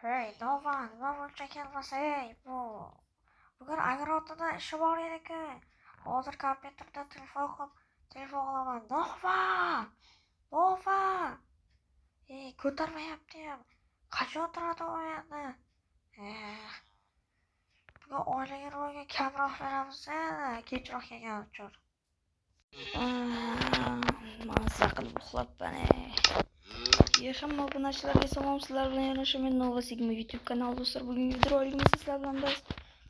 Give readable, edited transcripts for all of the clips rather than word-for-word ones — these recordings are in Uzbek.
Hey, Nova, nima buncha kelmasa, bugun agrodada ishi bor edi-ku. Hozir kompyuterda telefon qilaman. Nova, ko'tarmayapti-ham. Qachon turadi u endi? Bugun oylik ro'yga kamroq beramiz, kechroq kelgani uchun. Maza qilib uxlabman. Hamma obunachilarga salom, sizlar bilan yana men Nova Sigma YouTube kanali do'stlar. Bugungi videoligimiz sizlar bilan biz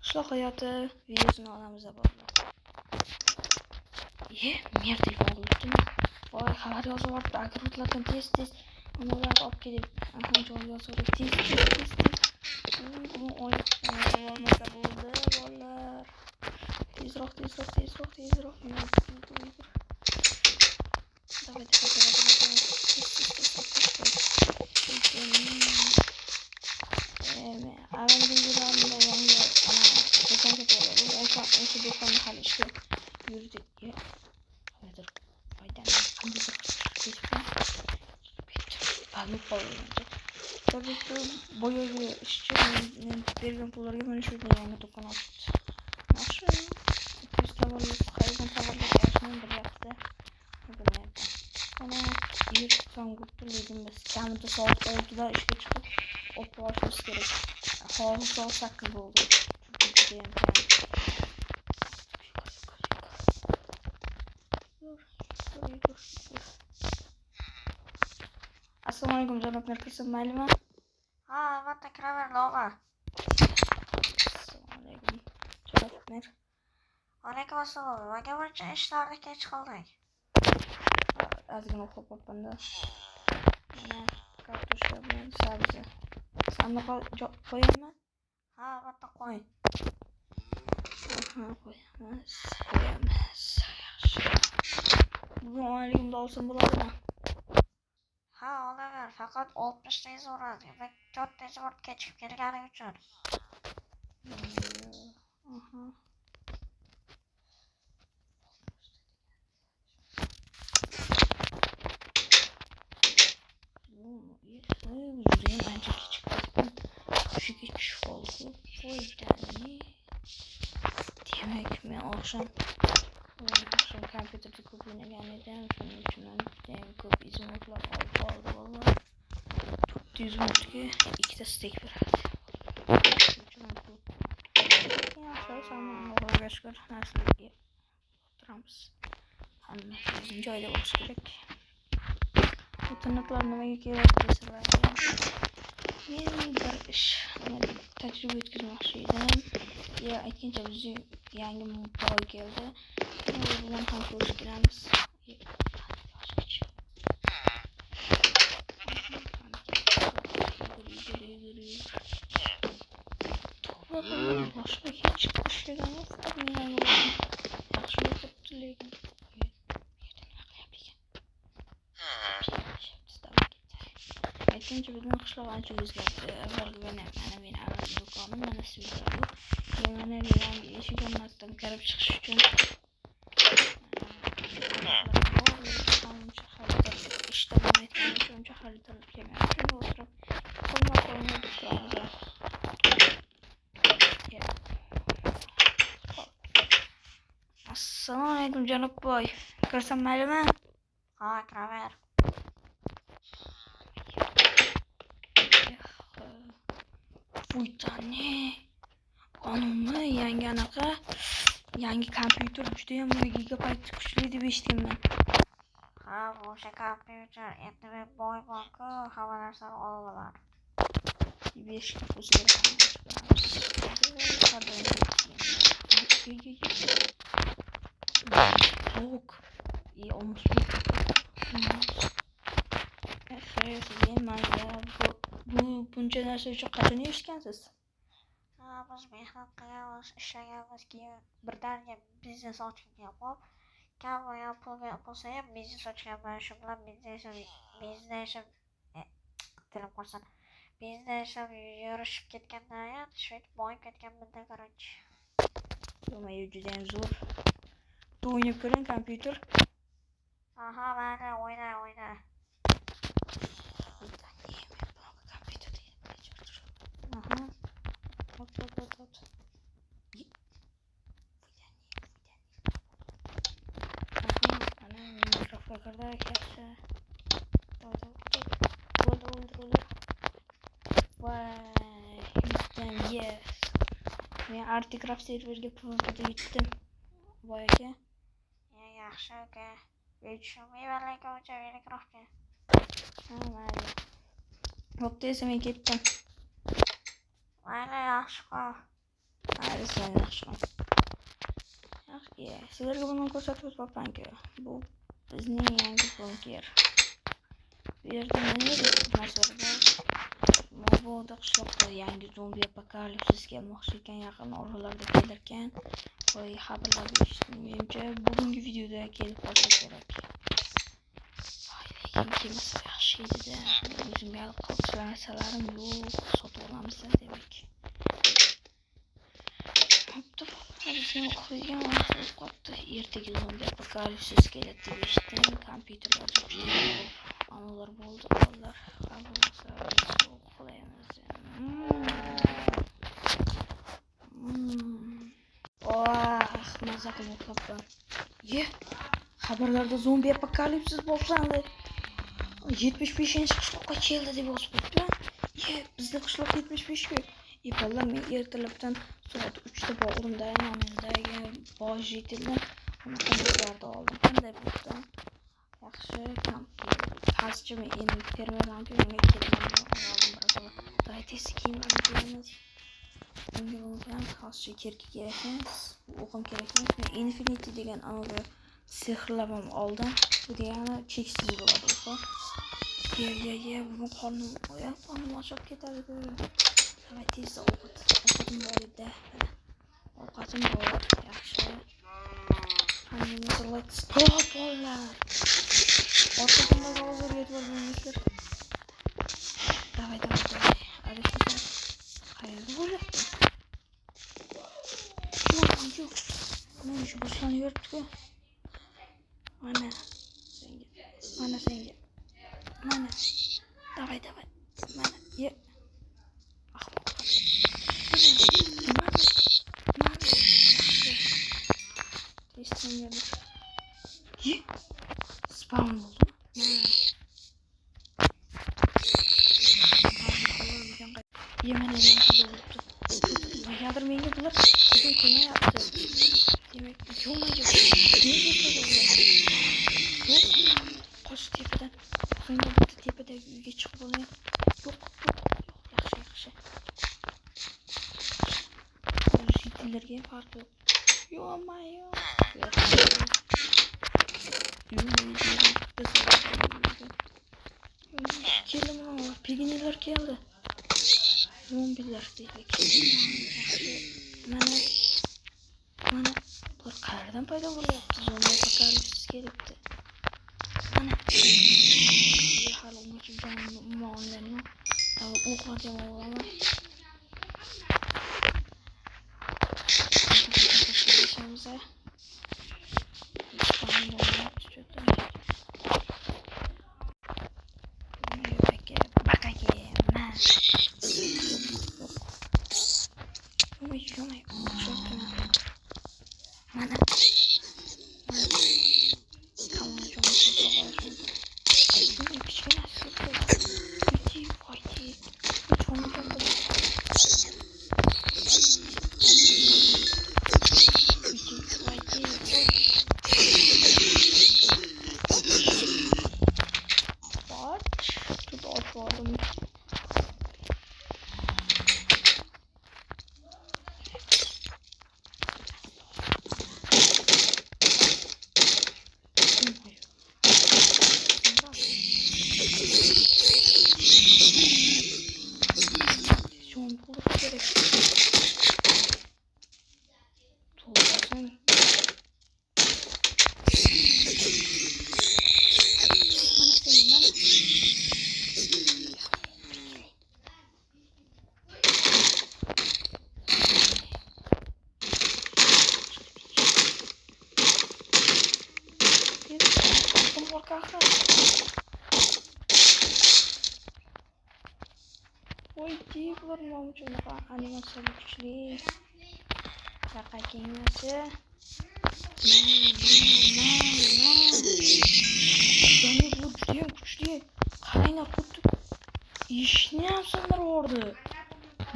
qishloq hayoti videosini olamiz bolalar. Mer telefon qilibdi. Voy, xabar yozib yuboribdi. Agrotlardan tez ularni olib kelib, joy yozib tez. Bugun oylik olmasa bo'ldi bolalar. Tezroq. O'sha do'konni hali ishga yurdik. Hozir foydani qanday qilib qolgancha. Tabii boyagi ishchi men bergan pullarga mana shu yangi do'kon ochibdi. Yaxshi. Tovarlar olishni bilyapti. Mana ertadan gurtlaydim biz. Kamida soat 6da ishga chiqib, olib borishimiz kerak. Hozir soat 8 bo'ldi. Assalomu alaykum janoblar, kirsam maylimi? Ha, albatta kiraver, Nova. Assalomu alaykum janoblar. Alaykum assalom. Nega buncha ishlarni kech qildik? Ozgina uxlab qolibman-da. Mana kartoshka bilan sabzi. Sandiqqa qo'yaymi? Ha, albatta qo'y. Qo'yamiz. Yaxshi. Bugun oyligimni olsam bo'ladimi? Ha, olaver. Faqat 60 tez uradi. Va 4 tez urib kechib kelganing uchun. Judayam ancha kechib qoldim. Tushiga tushib qoldi. Foydali. Demak, men oqshom kompyuterda ko'p o'ynagan edim. Shuning uchun judayam ko'p izminotlar olib qoldi bolalar. 400 minutga 2 ta stek beradi. Yaxshi, Allohga shukr, narsalarga o'tiramiz. Hamma o'zining joyida bo'lishi kerak. Internetlar nimaga kerak desalar, men bir ish tajriba o'tkazmoqchi edim. Aytgancha bizning yangi boy keldi. U bilan ham ko'rishamiz. Boshqa hech ishlagan yo'q. Yaxshi o'tiribdi lekin. Aytgancha bizning qishloq ancha o'zgardi. Avvalgi mana men avval do'konim mana shu yerda. Mana yangi eshik o'rnatdim kirib chiqish uchun. İşte bu metnin önce haritalar kemerken oturup sonra oynadık sonra. Assalomu alaykum janob boy. Kirsam maylimi? Ha, kiraver. Foydani. Qonunmi yangi anaqa yangi kompyuter judayam gigabayt kuchli deb eshitganman. Ha, o'sha kompyuter endi men boy borku, hamma narsani olib olardi. 5 ta o'zgarib Yok. İyi olmuş mu? Bu bunca narsa uchun qachon eshitgansiz? Ha, biz mehnat qilamiz, ishlaganmiz, keyin birdaniga biznes ochgan bo'lib, kamroq pulga bo'lsa ham biznes ochganman. Shu bilan biznesim yurishib ketgandan keyin shu boyib ketganman-da, короче. Yo, judayam zo'r. O'ynab ko'ring kompyuter. Aha, mayli, o'yna. bardak yaxshi. O'ldir. Voy, yutdim, yes. Men Artigraf serverga PvP'da yutdim. Voy aka. Yaxshi aka. Men tushunmayman lekin uncha Minecraftga. Mayli. Bo'pti esa men ketdim. Mayli, yaxshi qol. Mayli, sen yaxshi qol. Yaxshi, sizlarga buni ko'rsatib o'tmoqmanki, bu bizning yangi bunker. Bu yerda nima narsalar Moboda qishloqda yangi zombi apokalipsis kelmoqchi ekan, yaqin oralarda kelarkan. Voy, xabarlar eshitdim. Menimcha bugungi videoda kelib qolsa kerak. Voy, lekin kelmasa yaxshi edi-da. O'zimga hali qolgan narsalarim yo'q, sotib olamiz demak. Bo'pti, bizga o'xshagan narsa qoldi. Ertaga zombi apokalipsis keladi deb eshitdim. Kompyuterlar juda analar bo'ldi, qollar. Bo'lsa qo'yamiz. Maza qilib o'tlabman. Xabarlarda zombi apokalipsis boshlandi. 75-qishloqqa keldi deb yozib qo'yibdi. Bizda qishloq 75-ku. Ballar men ertalabdan soat 3 da bog'imda, nomendagi bosh yetildi. Uni qanday oldim. Qanday bo'ldi? Yaxshi, pastchi men endi fermerdan unga keldim. Daytesi kiyimlarimiz. Bunga bo'lgan pastchi kerak emas. O'qim kerak emas. Men Infinity degan anavi sehrlabam oldim. Bu degani cheksiz bo'ladi o'qi. Bu qonim ochib ketadi. Davay tezda ovqatim bor edi. Ovqatim bor, yaxshi. Let's go bolalar. Orqadan hozir yetib olganingizlar. Davay. Adashmasam. Qayerda bo'lyapti? Yo'q. Mana shu boshlanib yuribdi-ku. Mana senga. Mana. Davay. Mana. Ye. Spawn oldu. Yemin ederim oldu. Yadır menga bular bugün ko'ma yaptı. Demek yo'q. Qo'sh tepadan. So'nggi bitta tepadagi uyga chiqib olaman. Yo'q. Yaxshi. Shitlarga farq yo'q. Yo-mayo. Kelin pigniler geldi. Zombiler dedik. Mana bu qayerdan paydo bo'lyapti? Zombi apokalipsis kelibdi. Mana hali uncha muammolarni o'qib olaman. Ой, Dibler mau coba animasi lucu. Kakak gengnya sih. Yani bu judayam kuchli. Qaranglar, xuddi ishni ham sindirib.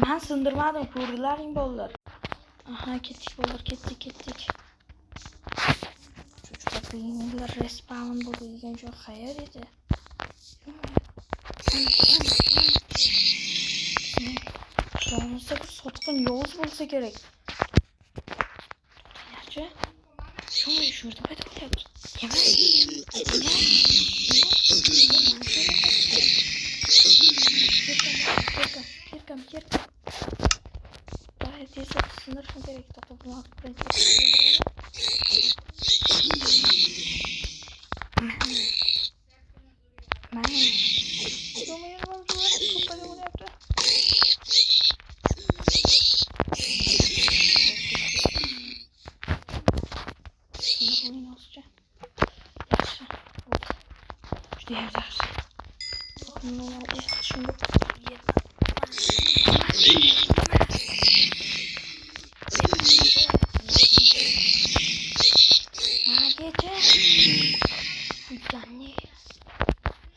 Men sindirmadim, ko'rdilaring bolalar. Aha, ketdik bolalar, ketdik. Çocuklar beyinler respawn bo'lgan joy qayer edi? Qishloqimizda bir sotqin yovuz bo'lsa kerak. To'xtanglarchi. Shu yerda paydo bo'lyapti. Kirkam. Daha tezda sindirishim kerak. To'xtab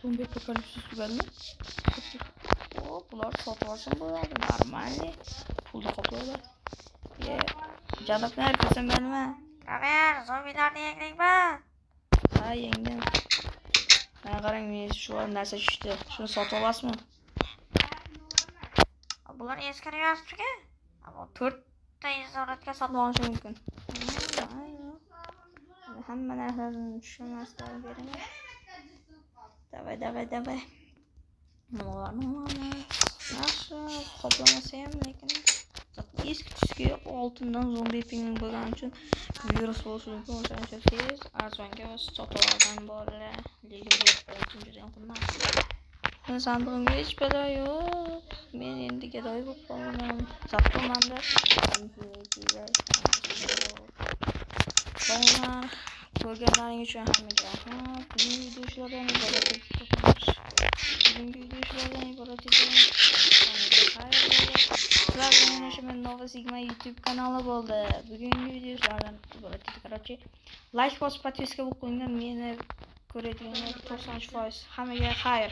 Zombi apokalipsis tugadi. Bular sotib olsam bo'ladi, normalni pulni qoplaydi. Janob neredesin benimle? Kamer, zombilarni yenglaymi? Ha, yengdim. Mana qarang, men shu narsa tushdi. Shuni sotib olasizmi? Bular eskiri emas-ku. Ammo 4 ta izolotga Sotib olishim mumkin. Hamma narsani tushunmasdan beraman. Davay. Yaxshi, qoplamasa ham lekin eski oltindan zombi pingvin bo'lgani uchun virus bo'lishi mumkin. O'shaning uchun tez arzonga sotib olgan bolalar. Lekin bu oltin juda ham qimmat. Men sandig'imga hech balo yo'q. Men endi gadoy bo'lib qoldim. Zaptomanda bolalar ko'rganlaring uchun hammaga rahmat. Bugungi videolardan iborat edi. Sizlar bilan men Nova Sigma YouTube kanali bo'ldi. Bugungi videolardan iborat edi. Короче, like bosib podpiska bo'lib qo'yinglar. Meni ko'radiganlar 90%. Hammaga xayr.